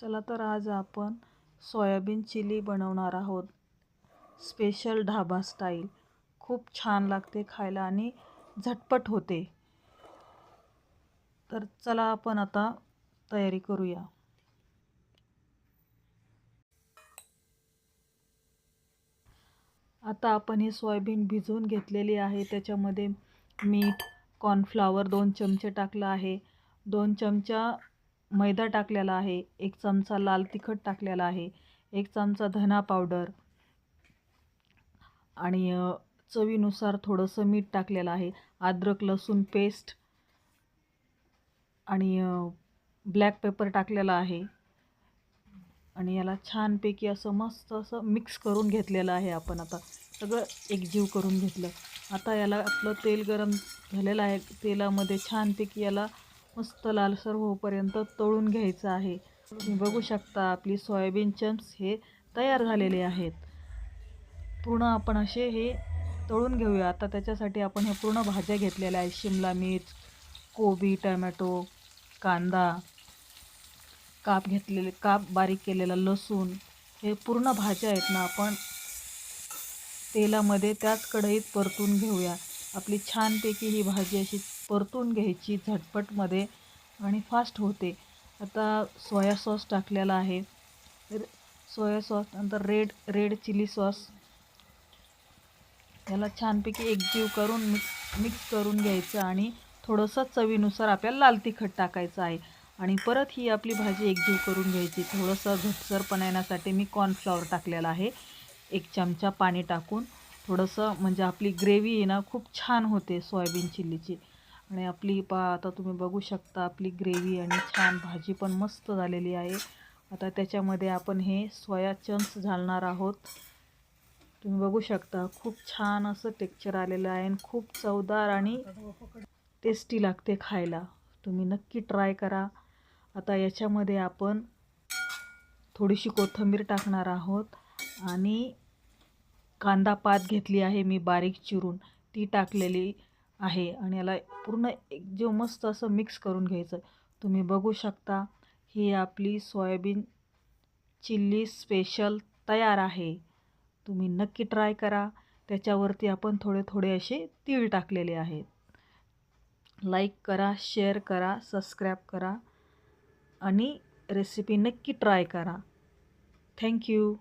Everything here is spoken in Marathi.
चला तर आज आपण सोयाबीन चिली बनवणार आहोत. Special dhaba style. खूप छान लागते खायला आणि झटपट होते. तर चला आपण आता तयारी करूया. आता आपण ही सोयाबीन भिजवून घेतलेली आहे. त्याच्यामध्ये मीठ, कॉर्नफ्लॉवर 2 चमचे टाकलं आहे. 2 चमचा मैदा टाकलेला आहे. 1 चमचा लाल तिखट टाकलेला आहे. 1 चमचा धना पावडर आणि चवीनुसार थोडंसं मीठ टाकलेलं आहे. अद्रक लसूण पेस्ट आणि ब्लॅक पेपर टाकलेला आहे. आणि याला छानपैकी असं मस्त असं मिक्स करून घेतलेलं आहे. आपण आता सगळं एकजीव करून घेतलं. आता याला आपलं तेल गरम झालेलं आहे. तेलामध्ये छानपैकी याला मस्त लालसर होईपर्यंत तळून घ्यायचं आहे. तुम्ही बघू शकता आपली सोयाबीन चंक्स हे तयार झालेले आहेत. पूर्ण आपण असे हे तळून घेऊया. आता त्याच्यासाठी आपण हे पूर्ण भाज्या घेतलेल्या आहेत. शिमला मिर्च, कोबी, टोमॅटो, कांदा, काप बारीक केलेला लसूण, हे पूर्ण भाज्या आहेत ना, आपण तेलामध्ये त्याच कढईत परतून घेऊया. आपली छानपैकी ही भाजी अशी परतून घ्यायची झटपटमध्ये आणि फास्ट होते. आता सोया सॉस टाकलेला आहे. सोया सॉस नंतर रेड चिली सॉस. याला छानपैकी एकजीव करून मिक्स करून घ्यायचं आणि थोडंसं चवीनुसार आपल्याला लाल तिखट टाकायचं आहे. आणि परत ही आपली भाजी एकजीव करून घ्यायची. थोडंसं घट्टसरपणा येण्यासाठी मी कॉर्नफ्लॉवर टाकलेला आहे. 1 चमचा पाणी टाकून थोडंसं, म्हणजे आपली ग्रेव्ही आहे ना खूप छान होते सोयाबीन चिल्लीची. आणि आपली आता तुम्ही बघू शकता आपली ग्रेव्ही आणि छान भाजी पण मस्त झालेली आहे. आता त्याच्यामध्ये आपण हे सोया चंक्स घालणार आहोत. तुम्ही बघू शकता खूप छान असं टेक्स्चर आलेलं आहे आणि खूप चवदार आणि टेस्टी लागते खायला. तुम्ही नक्की ट्राय करा. आता याच्यामध्ये आपण थोडीशी कोथिंबीर टाकणार आहोत आणि कांदा पात घेतली आहे मी बारीक चिरून, ती टाकलेली आहे. आणि याला पूर्ण एकजीव मस्त असं मिक्स करून घ्यायचं. तुम्ही बघू शकता ही आपली सोयाबीन चिल्ली स्पेशल तयार आहे. तुम्ही नक्की ट्राय करा. त्याच्यावरती आपण थोडे थोडे असे तीळ टाकलेले आहेत. लाईक करा, शेअर करा, सबस्क्राईब करा आणि रेसिपी नक्की ट्राय करा. थँक्यू.